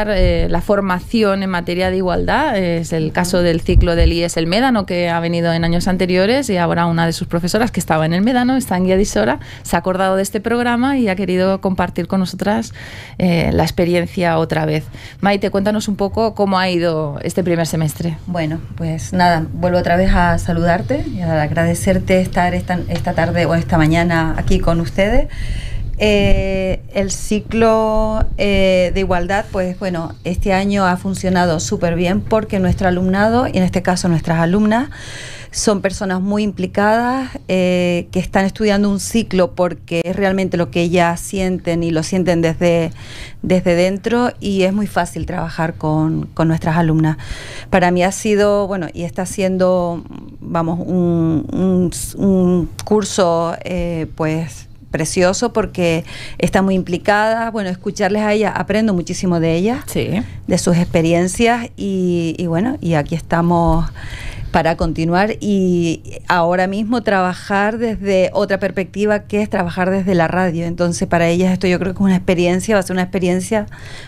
dar la formación en materia de igualdad. Es el caso del ciclo del IES El Médano, que ha venido en años anteriores, y ahora una de sus profesoras que estaba en El Médano, está en Guía de Isora, se ha acordado de este programa y ha querido compartir con nosotras la experiencia otra vez. Maite, cuéntanos un poco cómo ha ido este primer semestre. Bueno, pues nada, vuelvo otra vez a saludarte y a agradecerte estar esta tarde o esta mañana aquí con ustedes. El ciclo de igualdad, pues bueno, este año ha funcionado súper bien porque nuestro alumnado, y en este caso nuestras alumnas, son personas muy implicadas, que están estudiando un ciclo porque es realmente lo que ellas sienten y lo sienten desde dentro, y es muy fácil trabajar con nuestras alumnas. Para mí ha sido, bueno, y está siendo, vamos, un curso pues precioso porque está muy implicada. Bueno, escucharles a ella, aprendo muchísimo de ellas, sí, de sus experiencias, y bueno, y aquí estamos para continuar y ahora mismo trabajar desde otra perspectiva, que es trabajar desde la radio. Entonces para ellas esto yo creo que es una experiencia, va a ser una experiencia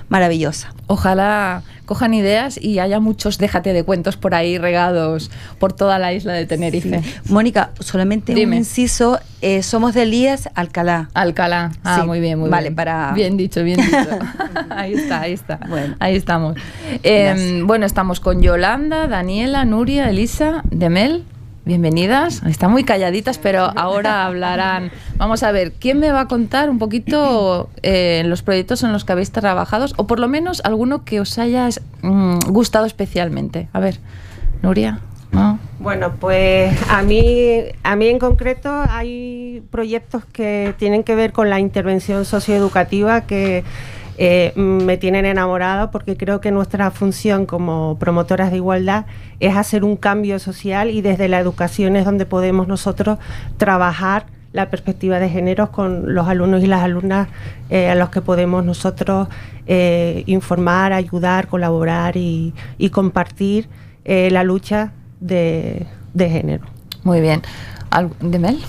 maravillosa. Ojalá cojan ideas y haya muchos déjate de cuentos por ahí regados por toda la isla de Tenerife. Sí. Mónica, solamente un inciso, somos del IES Alcalá. Alcalá, sí. Muy bien, muy vale, bien. Para... Bien dicho. Ahí está. Bueno. Ahí estamos. Bueno, estamos con Yolanda, Daniela, Nuria, Elisa, Demel. Bienvenidas. Están muy calladitas, pero ahora hablarán. Vamos a ver, ¿quién me va a contar un poquito los proyectos en los que habéis trabajado? O por lo menos alguno que os haya gustado especialmente. A ver, Nuria. ¿No? Bueno, pues a mí en concreto hay proyectos que tienen que ver con la intervención socioeducativa que me tienen enamorada, porque creo que nuestra función como promotoras de igualdad es hacer un cambio social, y desde la educación es donde podemos nosotros trabajar la perspectiva de género con los alumnos y las alumnas a los que podemos nosotros informar, ayudar, colaborar y compartir la lucha de género. Muy bien. ¿Demel?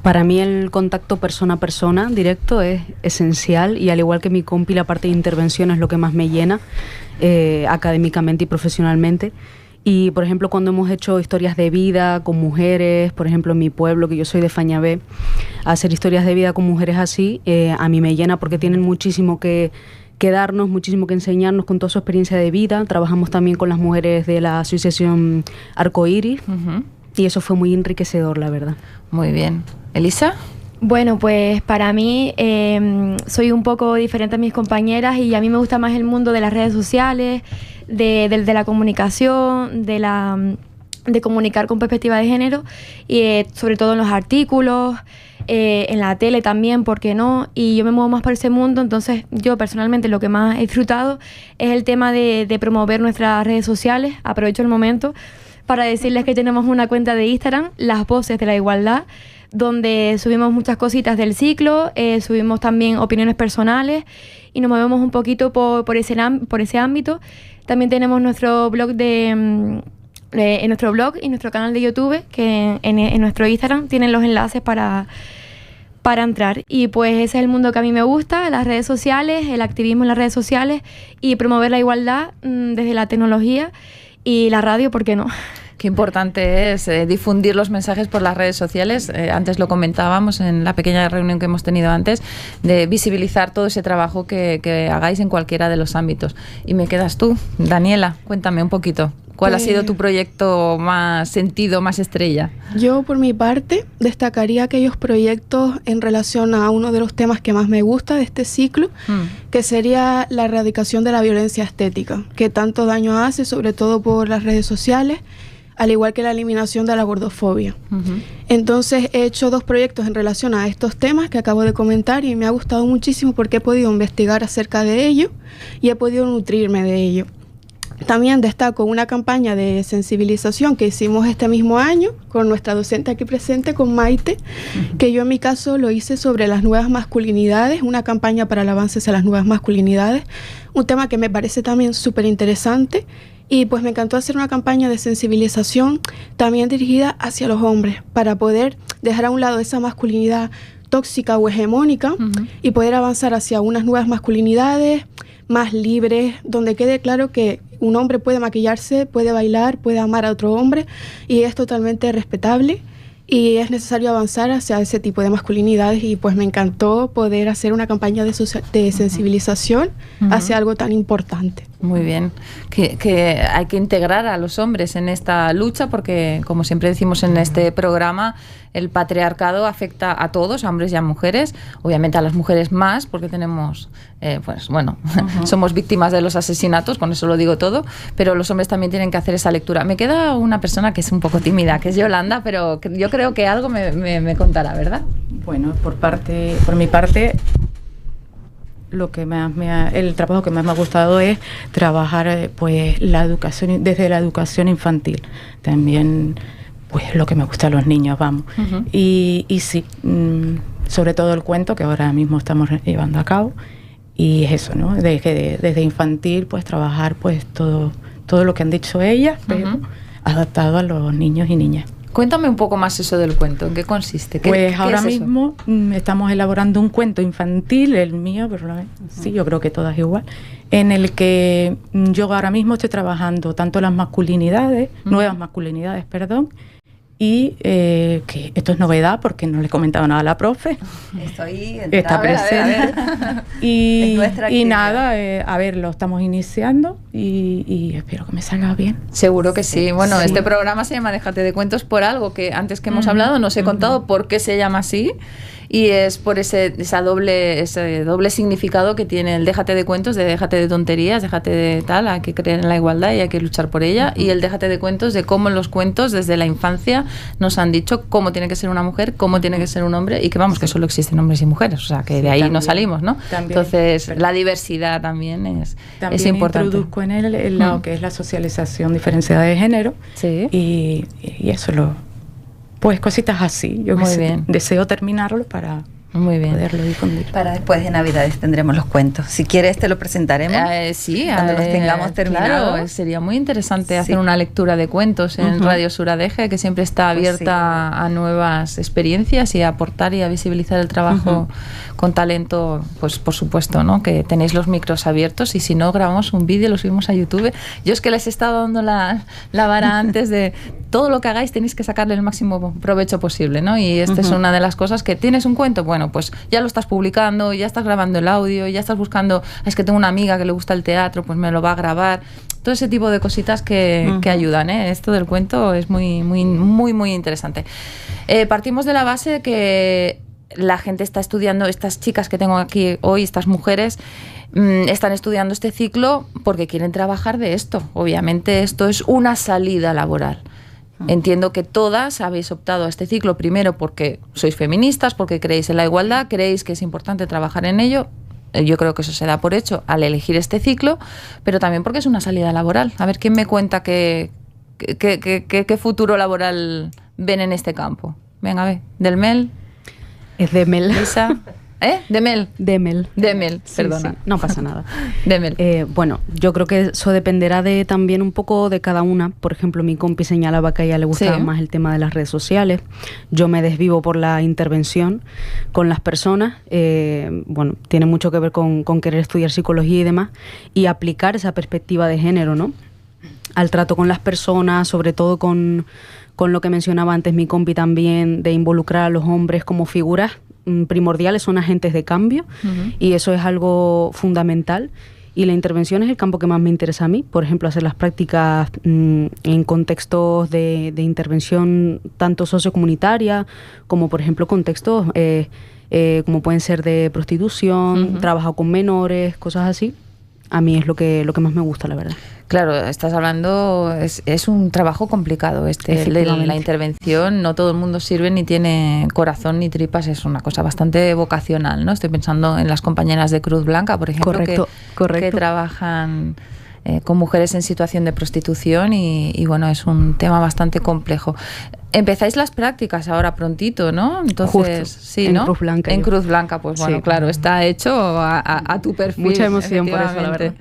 Para mí el contacto persona a persona directo es esencial, y al igual que mi compi, la parte de intervención es lo que más me llena académicamente y profesionalmente. Y por ejemplo, cuando hemos hecho historias de vida con mujeres, por ejemplo en mi pueblo, que yo soy de Fañabé, hacer historias de vida con mujeres así a mí me llena, porque tienen muchísimo que darnos, muchísimo que enseñarnos con toda su experiencia de vida. Trabajamos también con las mujeres de la asociación Arcoiris, y eso fue muy enriquecedor, la verdad. Muy bien. ¿Elisa? Bueno, pues para mí soy un poco diferente a mis compañeras, y a mí me gusta más el mundo de las redes sociales, de la comunicación, de comunicar con perspectiva de género, y sobre todo en los artículos, en la tele también, ¿por qué no? Y yo me muevo más por ese mundo. Entonces yo personalmente lo que más he disfrutado es el tema de promover nuestras redes sociales. Aprovecho el momento para decirles que tenemos una cuenta de Instagram, Las Voces de la Igualdad, donde subimos muchas cositas del ciclo, subimos también opiniones personales y nos movemos un poquito por ese ámbito. También tenemos nuestro blog en nuestro blog y nuestro canal de YouTube, que en nuestro Instagram tienen los enlaces para entrar. Y pues ese es el mundo que a mí me gusta, las redes sociales, el activismo en las redes sociales y promover la igualdad desde la tecnología y la radio, ¿por qué no? Qué importante es difundir los mensajes por las redes sociales. Antes lo comentábamos en la pequeña reunión que hemos tenido antes, de visibilizar todo ese trabajo que hagáis en cualquiera de los ámbitos. Y me quedas tú, Daniela, cuéntame un poquito. ¿Cuál ha sido tu proyecto más sentido, más estrella? Yo, por mi parte, destacaría aquellos proyectos en relación a uno de los temas que más me gusta de este ciclo, que sería la erradicación de la violencia estética, que tanto daño hace, sobre todo por las redes sociales, al igual que la eliminación de la gordofobia. Entonces he hecho 2 proyectos en relación a estos temas que acabo de comentar, y me ha gustado muchísimo porque he podido investigar acerca de ello y he podido nutrirme de ello. También destaco una campaña de sensibilización que hicimos este mismo año con nuestra docente aquí presente, con Maite, que yo en mi caso lo hice sobre las nuevas masculinidades, una campaña para el avance hacia las nuevas masculinidades, un tema que me parece también súper interesante. Y pues me encantó hacer una campaña de sensibilización también dirigida hacia los hombres, para poder dejar a un lado esa masculinidad tóxica o hegemónica y poder avanzar hacia unas nuevas masculinidades más libres, donde quede claro que un hombre puede maquillarse, puede bailar, puede amar a otro hombre y es totalmente respetable. Y es necesario avanzar hacia ese tipo de masculinidades y pues me encantó poder hacer una campaña de sensibilización hacia algo tan importante. Muy bien, que hay que integrar a los hombres en esta lucha porque, como siempre decimos en este programa, el patriarcado afecta a todos, a hombres y a mujeres, obviamente a las mujeres más porque tenemos, pues bueno, somos víctimas de los asesinatos, con eso lo digo todo, pero los hombres también tienen que hacer esa lectura. Me queda una persona que es un poco tímida, que es Yolanda, pero yo creo que algo me contará, ¿verdad? Bueno, por mi parte, lo que el trabajo que más me ha gustado es trabajar pues la educación, desde la educación infantil. También pues lo que me gusta a los niños, vamos. Y sí, sobre todo el cuento que ahora mismo estamos llevando a cabo. Y es eso, ¿no? Desde infantil pues trabajar pues todo lo que han dicho ellas, pero adaptado a los niños y niñas. Cuéntame un poco más eso del cuento, ¿en qué consiste? Pues ahora mismo estamos elaborando un cuento infantil, el mío, pero sí, yo creo que todas igual, en el que yo ahora mismo estoy trabajando tanto las masculinidades, nuevas masculinidades, perdón, y que esto es novedad porque no le he comentado nada a la profe. Está presente. Y nada, a ver, lo estamos iniciando y espero que me salga bien. Seguro que sí. Bueno, este programa se llama Déjate de Cuentos por algo que antes que hemos hablado nos he contado por qué se llama así. Y es por ese doble significado que tiene el déjate de cuentos, de déjate de tonterías, déjate de tal, hay que creer en la igualdad y hay que luchar por ella. Y el déjate de cuentos de cómo en los cuentos desde la infancia nos han dicho cómo tiene que ser una mujer, cómo tiene que ser un hombre y que vamos, que solo existen hombres y mujeres, o sea que de ahí también, no salimos, ¿no? También, entonces la diversidad también es importante. Introduzco en él lo que es la socialización diferenciada de género y eso pues cositas así. Yo deseo terminarlo para poderlo difundir. Para después de Navidades tendremos los cuentos. Si quieres te lo presentaremos. Cuando los tengamos terminados. Claro, sería muy interesante hacer una lectura de cuentos en Radio Suradeje, que siempre está abierta a nuevas experiencias y a aportar y a visibilizar el trabajo con talento, pues por supuesto, ¿no? Que tenéis los micros abiertos y si no grabamos un vídeo, lo subimos a YouTube. Yo es que les he estado dando la vara antes de todo lo que hagáis tenéis que sacarle el máximo provecho posible, ¿no? Y esta es una de las cosas que tienes un cuento, bueno, pues ya lo estás publicando, ya estás grabando el audio, ya estás buscando, es que tengo una amiga que le gusta el teatro, pues me lo va a grabar. Todo ese tipo de cositas que ayudan, ¿eh? Esto del cuento es muy, muy, muy, muy interesante. Partimos de la base que la gente está estudiando, estas chicas que tengo aquí hoy, estas mujeres, están estudiando este ciclo porque quieren trabajar de esto. Obviamente esto es una salida laboral. Entiendo que todas habéis optado a este ciclo primero porque sois feministas, porque creéis en la igualdad, creéis que es importante trabajar en ello. Yo creo que eso se da por hecho al elegir este ciclo, pero también porque es una salida laboral. A ver, ¿quién me cuenta qué futuro laboral ven en este campo? Venga, a ver, ¿del MEL? Es de Mel. Lisa. ¿Demel? Demel. Demel, perdona. Sí, no pasa nada. Demel. Bueno, yo creo que eso dependerá también un poco de cada una. Por ejemplo, mi compi señalaba que a ella le gustaba más el tema de las redes sociales. Yo me desvivo por la intervención con las personas. Bueno, tiene mucho que ver con querer estudiar psicología y demás. Y aplicar esa perspectiva de género, ¿no? Al trato con las personas, sobre todo con lo que mencionaba antes mi compi también, de involucrar a los hombres como figuras primordiales, son agentes de cambio, y eso es algo fundamental. Y la intervención es el campo que más me interesa a mí. Por ejemplo, hacer las prácticas en contextos de intervención tanto sociocomunitaria como, por ejemplo, contextos como pueden ser de prostitución, trabajo con menores, cosas así. A mí es lo que más me gusta, la verdad. Claro, estás hablando, es un trabajo complicado la intervención, no todo el mundo sirve ni tiene corazón ni tripas, es una cosa bastante vocacional, ¿no? Estoy pensando en las compañeras de Cruz Blanca, por ejemplo, que trabajan con mujeres en situación de prostitución y bueno, es un tema bastante complejo. Empezáis las prácticas ahora prontito, ¿no? Entonces, justo, sí, en ¿no? Cruz Blanca. En Cruz Blanca, pues bueno, claro, está hecho a tu perfil. Mucha emoción por eso, la verdad.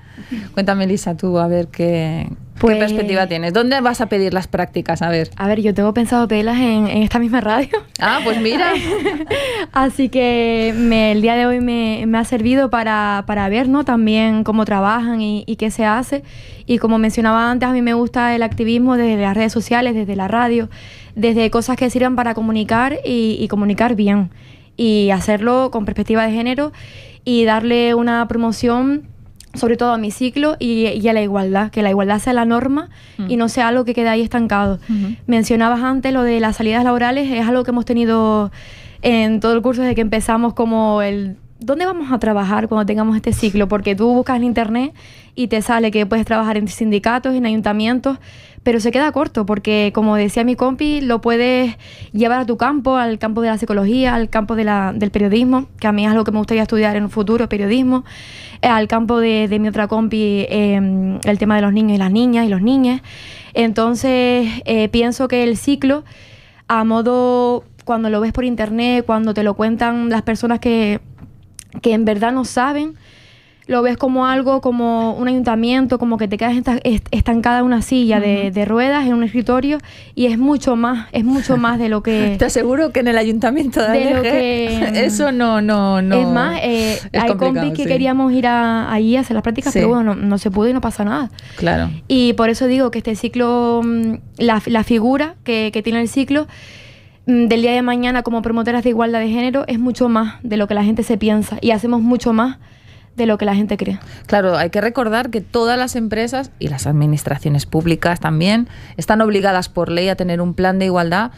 Cuéntame, Elisa, tú, a ver qué ¿Qué perspectiva tienes? ¿Dónde vas a pedir las prácticas? A ver, yo tengo pensado pedirlas en esta misma radio. Ah, pues mira. Así que el día de hoy me ha servido para ver, ¿no?, también cómo trabajan y qué se hace. Y como mencionaba antes, a mí me gusta el activismo desde las redes sociales, desde la radio, desde cosas que sirvan para comunicar y comunicar bien. Y hacerlo con perspectiva de género y darle una promoción sobre todo a mi ciclo y a la igualdad, que la igualdad sea la norma y no sea algo que quede ahí estancado. Mencionabas antes lo de las salidas laborales, es algo que hemos tenido en todo el curso desde que empezamos, como ¿dónde vamos a trabajar cuando tengamos este ciclo? Porque tú buscas en internet y te sale que puedes trabajar en sindicatos, en ayuntamientos, pero se queda corto porque, como decía mi compi, lo puedes llevar a tu campo, al campo de la psicología, al campo del periodismo, que a mí es algo que me gustaría estudiar en un futuro, periodismo, al campo de mi otra compi, el tema de los niños y las niñas y los niños. Entonces, pienso que el ciclo, a modo, cuando lo ves por internet, cuando te lo cuentan las personas que en verdad no saben, lo ves como algo, como un ayuntamiento, como que te quedas estancada en una silla de ruedas, en un escritorio, y es mucho más de lo que... Te aseguro que en el ayuntamiento de lo que eso no. Es más, hay compis que queríamos ir allí a hacer las prácticas, pero bueno, no se pudo y no pasa nada. Claro. Y por eso digo que este ciclo, la figura que tiene el ciclo, del día de mañana como promotoras de igualdad de género, es mucho más de lo que la gente se piensa y hacemos mucho más de lo que la gente cree. Claro, hay que recordar que todas las empresas y las administraciones públicas también están obligadas por ley a tener un plan de igualdad,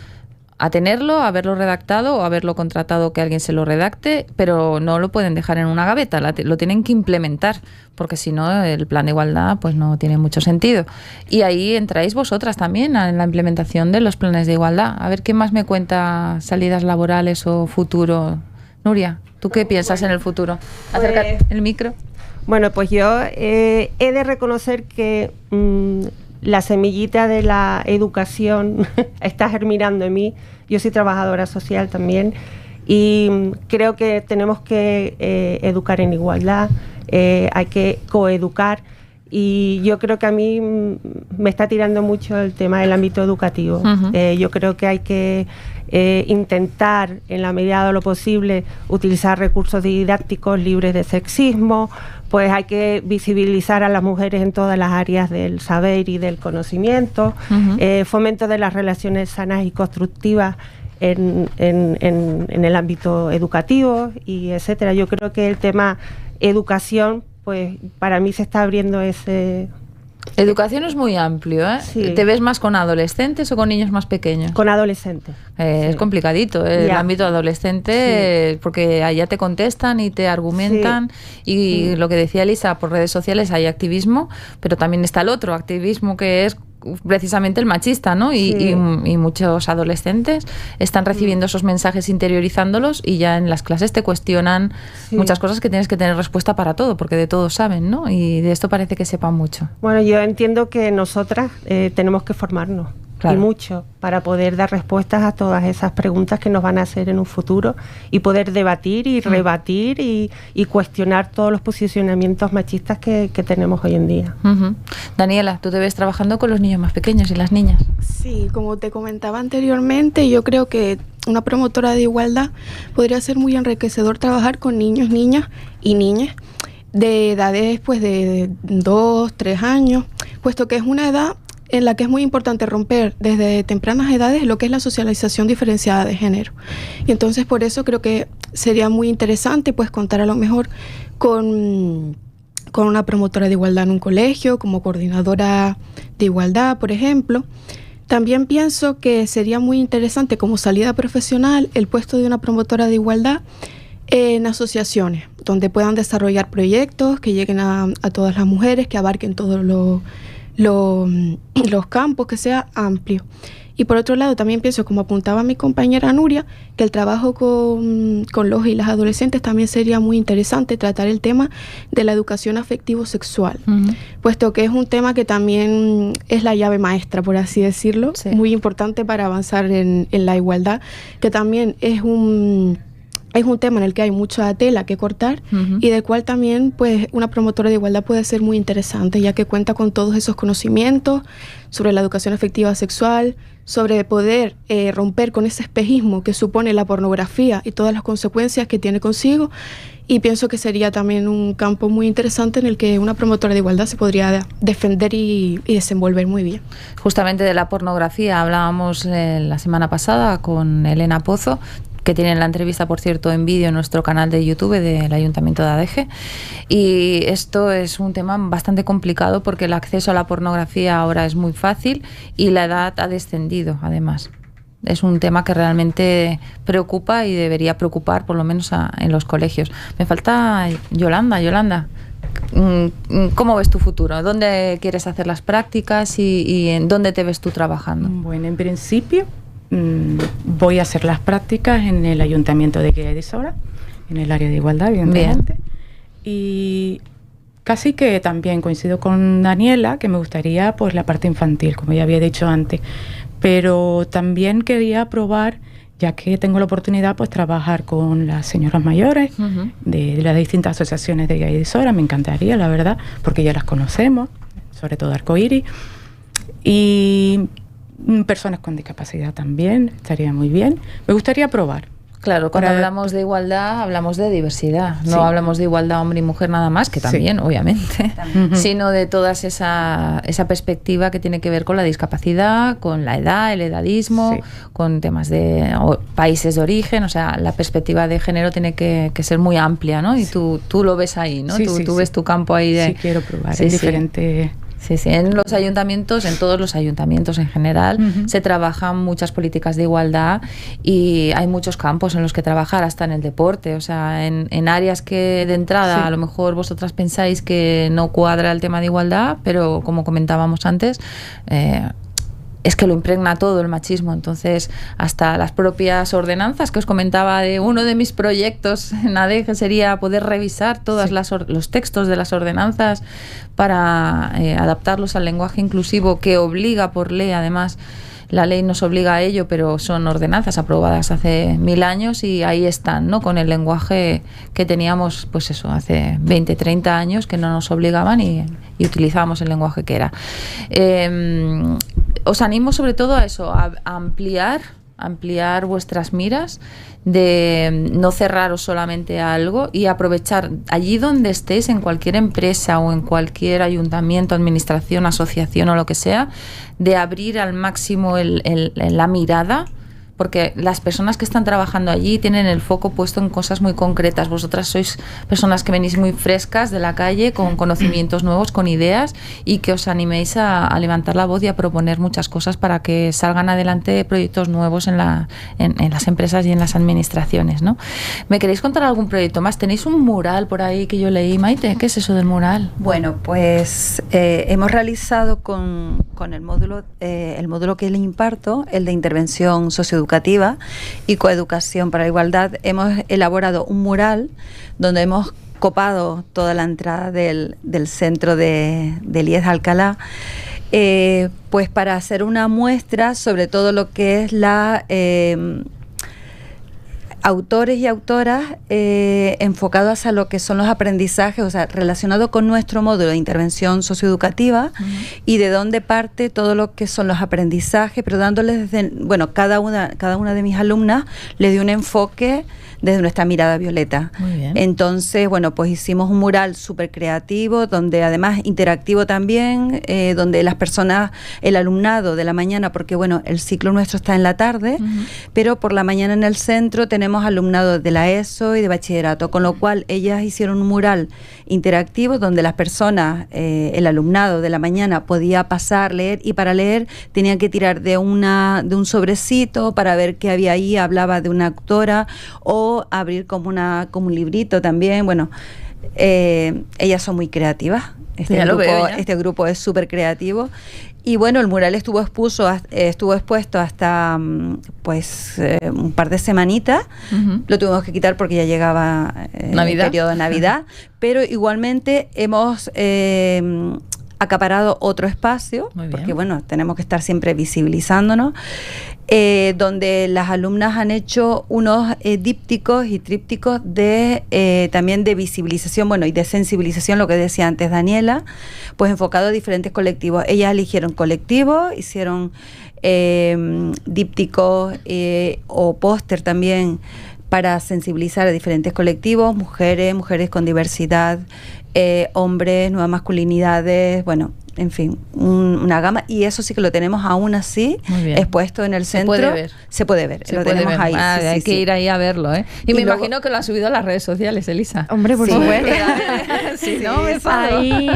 a tenerlo, a haberlo redactado o haberlo contratado que alguien se lo redacte, pero no lo pueden dejar en una gaveta, lo tienen que implementar, porque si no el plan de igualdad pues no tiene mucho sentido. Y ahí entráis vosotras también en la implementación de los planes de igualdad. A ver, ¿qué más me cuenta salidas laborales o futuro? Nuria, ¿tú qué piensas en el futuro? Acércate el micro. Bueno, pues yo he de reconocer que la semillita de la educación está germinando en mí. Yo soy trabajadora social también y creo que tenemos que educar en igualdad, hay que coeducar, y yo creo que a mí me está tirando mucho el tema del ámbito educativo. Yo creo que hay que intentar, en la medida de lo posible, utilizar recursos didácticos libres de sexismo, pues hay que visibilizar a las mujeres en todas las áreas del saber y del conocimiento, fomento de las relaciones sanas y constructivas en el ámbito educativo, y etcétera. Yo creo que el tema educación, pues para mí se está abriendo ese... Educación es muy amplio, ¿eh? Sí. ¿Te ves más con adolescentes o con niños más pequeños? Con adolescentes. Es complicadito el ámbito adolescente, porque allá te contestan y te argumentan, y lo que decía Elisa, por redes sociales hay activismo, pero también está el otro activismo que es precisamente el machista, ¿no? Y muchos adolescentes están recibiendo esos mensajes, interiorizándolos, y ya en las clases te cuestionan muchas cosas que tienes que tener respuesta para todo, porque de todo saben, ¿no? Y de esto parece que sepan mucho. Bueno, yo entiendo que nosotras tenemos que formarnos. Claro. Y mucho, para poder dar respuestas a todas esas preguntas que nos van a hacer en un futuro, y poder debatir y rebatir y cuestionar todos los posicionamientos machistas que tenemos hoy en día. Daniela, ¿tú te ves trabajando con los niños más pequeños y las niñas? Sí, como te comentaba anteriormente, yo creo que una promotora de igualdad podría ser muy enriquecedor trabajar con niños, niñas y niñas de edades pues de 2, 3 años, puesto que es una edad en la que es muy importante romper desde tempranas edades lo que es la socialización diferenciada de género. Y entonces por eso creo que sería muy interesante pues contar a lo mejor con una promotora de igualdad en un colegio, como coordinadora de igualdad, por ejemplo. También pienso que sería muy interesante como salida profesional el puesto de una promotora de igualdad en asociaciones, donde puedan desarrollar proyectos que lleguen a todas las mujeres, que abarquen todos los campos, que sea amplio. Y por otro lado también pienso, como apuntaba mi compañera Nuria, que el trabajo con los y las adolescentes también sería muy interesante, tratar el tema de la educación afectivo-sexual, puesto que es un tema que también es la llave maestra, por así decirlo, muy importante para avanzar en la igualdad, que también es es un tema en el que hay mucha tela que cortar y del cual también pues una promotora de igualdad puede ser muy interesante, ya que cuenta con todos esos conocimientos sobre la educación afectiva sexual, sobre poder romper con ese espejismo que supone la pornografía y todas las consecuencias que tiene consigo. Y pienso que sería también un campo muy interesante en el que una promotora de igualdad se podría defender y desenvolver muy bien. Justamente de la pornografía hablábamos la semana pasada con Elena Pozo, que tienen la entrevista, por cierto, en vídeo en nuestro canal de YouTube del Ayuntamiento de Adeje. Y esto es un tema bastante complicado porque el acceso a la pornografía ahora es muy fácil y la edad ha descendido, además. Es un tema que realmente preocupa y debería preocupar, por lo menos en los colegios. Me falta Yolanda. Yolanda, ¿cómo ves tu futuro? ¿Dónde quieres hacer las prácticas y en dónde te ves tú trabajando? Bueno, en principio voy a hacer las prácticas en el Ayuntamiento de Guía de Sora, en el área de igualdad, evidentemente. Bien. Y casi que también coincido con Daniela, que me gustaría pues la parte infantil, como ya había dicho antes. Pero también quería probar, ya que tengo la oportunidad, pues trabajar con las señoras mayores de las distintas asociaciones de Guía de Sora. Me encantaría, la verdad, porque ya las conocemos, sobre todo Arcoíris. Y personas con discapacidad también, estaría muy bien. Me gustaría probar. Claro, cuando hablamos de igualdad, hablamos de diversidad. No hablamos de igualdad hombre y mujer nada más, que también, obviamente, sino de toda esa perspectiva que tiene que ver con la discapacidad, con la edad, el edadismo, con temas de países de origen. O sea, la perspectiva de género tiene que ser muy amplia, ¿no? Y tú lo ves ahí, ¿no? Tú ves tu campo ahí de... Sí, quiero probar, es diferente... Sí, en los ayuntamientos, en todos los ayuntamientos en general, se trabajan muchas políticas de igualdad y hay muchos campos en los que trabajar, hasta en el deporte, o sea, en áreas que de entrada a lo mejor vosotras pensáis que no cuadra el tema de igualdad, pero como comentábamos antes, es que lo impregna todo el machismo. Entonces, hasta las propias ordenanzas que os comentaba, de uno de mis proyectos en Adeje sería poder revisar todos los textos de las ordenanzas para adaptarlos al lenguaje inclusivo, que obliga por ley, además. La ley nos obliga a ello, pero son ordenanzas aprobadas hace 1000 años y ahí están, ¿no? Con el lenguaje que teníamos, pues eso, hace 20, 30 años, que no nos obligaban y utilizábamos el lenguaje que era. Os animo sobre todo a eso, a ampliar vuestras miras, de no cerraros solamente a algo y aprovechar allí donde estéis, en cualquier empresa o en cualquier ayuntamiento, administración, asociación o lo que sea, de abrir al máximo la mirada, porque las personas que están trabajando allí tienen el foco puesto en cosas muy concretas. Vosotras sois personas que venís muy frescas de la calle, con conocimientos nuevos, con ideas, y que os animéis a levantar la voz y a proponer muchas cosas para que salgan adelante proyectos nuevos en las empresas y en las administraciones, ¿no? ¿Me queréis contar algún proyecto más? Tenéis un mural por ahí que yo leí, Maite. ¿Qué es eso del mural? Bueno, pues hemos realizado con el módulo que le imparto, el de intervención socioeducativa y coeducación para la igualdad, hemos elaborado un mural donde hemos copado toda la entrada del centro de IES de Alcalá, pues para hacer una muestra sobre todo lo que es la autores y autoras enfocados a lo que son los aprendizajes, o sea, relacionado con nuestro módulo de intervención socioeducativa y de dónde parte todo lo que son los aprendizajes, pero dándoles desde, bueno, cada una de mis alumnas le dio un enfoque desde nuestra mirada violeta. Muy bien. Entonces, bueno, pues hicimos un mural súper creativo, donde además interactivo también, donde las personas, el alumnado de la mañana, porque bueno, el ciclo nuestro está en la tarde, pero por la mañana en el centro tenemos alumnado de la ESO y de bachillerato, con lo cual ellas hicieron un mural interactivo donde las personas, el alumnado de la mañana podía pasar, leer, y para leer tenían que tirar de un sobrecito para ver qué había ahí, hablaba de una autora, o abrir como un librito también. Bueno, ellas son muy creativas. Este grupo es súper creativo. Y bueno, el mural estuvo expuesto hasta pues un par de semanitas. Lo tuvimos que quitar porque ya llegaba el periodo de Navidad. Pero igualmente hemos acaparado otro espacio, porque bueno, tenemos que estar siempre visibilizándonos, donde las alumnas han hecho unos dípticos y trípticos también de visibilización, bueno, y de sensibilización, lo que decía antes Daniela, pues enfocado a diferentes colectivos. Ellas eligieron colectivos, hicieron dípticos o póster también para sensibilizar a diferentes colectivos, mujeres con diversidad, hombres, nuevas masculinidades, bueno, en fin, una gama, y eso sí que lo tenemos aún así expuesto en el centro. Se puede ver. Lo tenemos ahí. Hay que ir ahí a verlo, ¿eh? Y me imagino que lo ha subido a las redes sociales, Elisa. Hombre, por supuesto.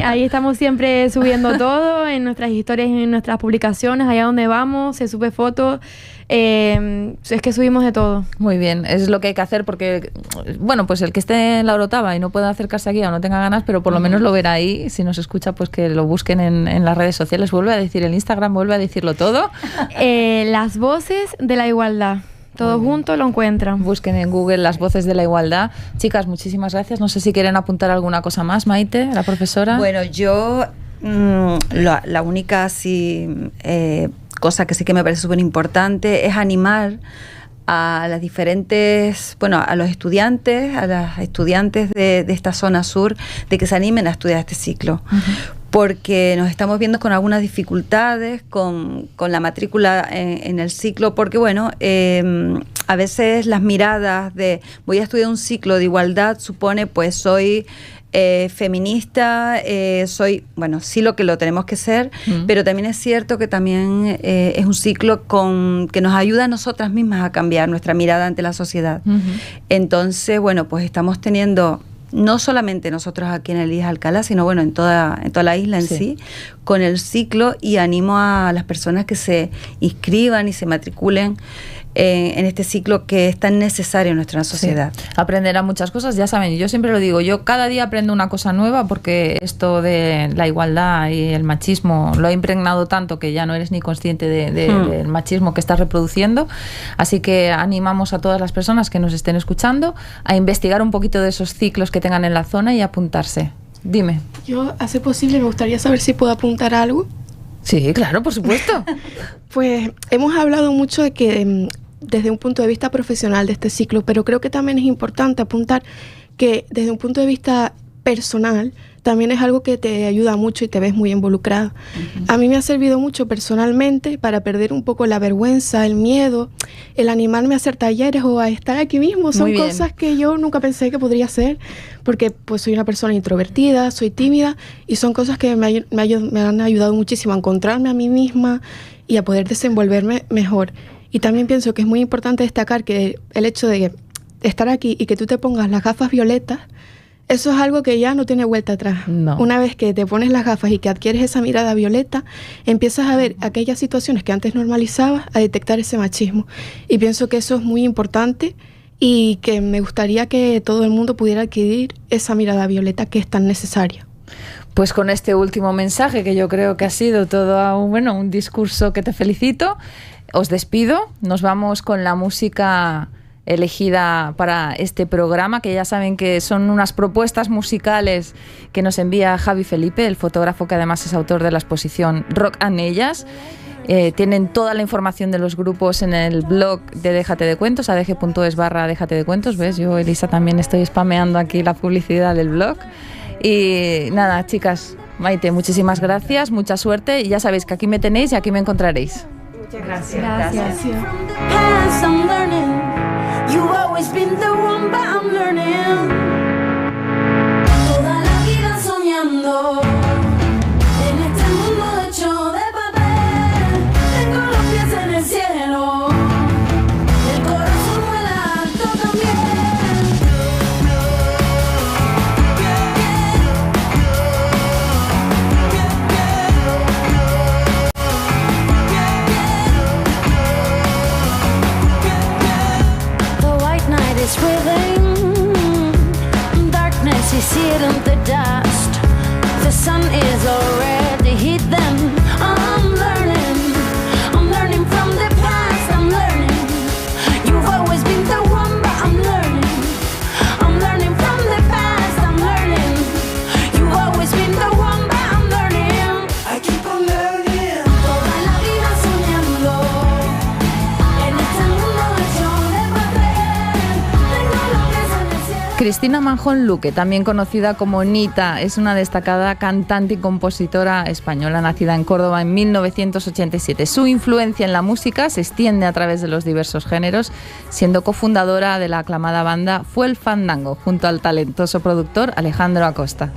Ahí estamos siempre subiendo todo, en nuestras historias y en nuestras publicaciones, allá donde vamos, se sube fotos. Es que subimos de todo. Muy bien, es lo que hay que hacer porque, bueno, pues el que esté en la Orotava y no pueda acercarse aquí o no tenga ganas, pero por lo menos lo verá ahí. Si nos escucha, pues que lo busquen en las redes sociales. Vuelve a decir el Instagram, vuelve a decirlo todo. Las voces de la igualdad. Todo junto lo encuentran. Busquen en Google las voces de la igualdad. Chicas, muchísimas gracias. No sé si quieren apuntar alguna cosa más, Maite, la profesora. Bueno, yo la única cosa que sí que me parece súper importante es animar a las diferentes, bueno, a los estudiantes, a las estudiantes de esta zona sur, de que se animen a estudiar este ciclo. Porque nos estamos viendo con algunas dificultades con la matrícula en el ciclo, porque bueno, a veces las miradas de voy a estudiar un ciclo de igualdad supone pues soy feminista, soy, bueno, sí lo tenemos que ser, pero también es cierto que también es un ciclo que nos ayuda a nosotras mismas a cambiar nuestra mirada ante la sociedad. Entonces, bueno, pues estamos teniendo, no solamente nosotros aquí en el IES Alcalá, sino bueno, en toda la isla en sí, con el ciclo, y animo a las personas que se inscriban y se matriculen en este ciclo que es tan necesario en nuestra sociedad. Sí. Aprenderán muchas cosas, ya saben, yo siempre lo digo, yo cada día aprendo una cosa nueva porque esto de la igualdad y el machismo lo he impregnado tanto que ya no eres ni consciente del machismo que estás reproduciendo, así que animamos a todas las personas que nos estén escuchando a investigar un poquito de esos ciclos que tengan en la zona y apuntarse. Dime. Yo, a ser posible, me gustaría saber si puedo apuntar algo. Sí, claro, por supuesto. Pues hemos hablado mucho de que desde un punto de vista profesional de este ciclo, pero creo que también es importante apuntar que desde un punto de vista personal también es algo que te ayuda mucho y te ves muy involucrada. A mí me ha servido mucho personalmente para perder un poco la vergüenza, el miedo, el animarme a hacer talleres o a estar aquí mismo. Son cosas que yo nunca pensé que podría hacer, porque pues soy una persona introvertida, soy tímida, y son cosas que me han ayudado muchísimo a encontrarme a mí misma y a poder desenvolverme mejor. Y también pienso que es muy importante destacar que el hecho de estar aquí y que tú te pongas las gafas violetas, eso es algo que ya no tiene vuelta atrás. No. Una vez que te pones las gafas y que adquieres esa mirada violeta, empiezas a ver aquellas situaciones que antes normalizabas, a detectar ese machismo. Y pienso que eso es muy importante y que me gustaría que todo el mundo pudiera adquirir esa mirada violeta que es tan necesaria. Pues con este último mensaje, que yo creo que ha sido todo un discurso que te felicito, os despido. Nos vamos con la música elegida para este programa, que ya saben que son unas propuestas musicales que nos envía Javi Felipe, el fotógrafo que además es autor de la exposición Rock and Ellas. Tienen toda la información de los grupos en el blog de Déjate de Cuentos, adg.es/Déjate de Cuentos. ¿Ves? Yo, Elisa, también estoy spameando aquí la publicidad del blog. Y nada, chicas, Maite, muchísimas gracias, mucha suerte, y ya sabéis que aquí me tenéis y aquí me encontraréis. Muchas gracias. Gracias. You've always been the one, but I'm learning. Toda la vida soñando en este mundo hecho de papel. Tengo los pies en el cielo, el corazón vuela alto también. It's within, darkness is sealed the dust. The sun is already hidden. I'm learning from the past. I'm learning. You've always been the one, but I'm learning from the past. I'm learning. You've always been the one, but I'm learning. Cristina Manjón Luque, también conocida como Nita, es una destacada cantante y compositora española nacida en Córdoba en 1987. Su influencia en la música se extiende a través de los diversos géneros, siendo cofundadora de la aclamada banda Fue el Fandango, junto al talentoso productor Alejandro Acosta.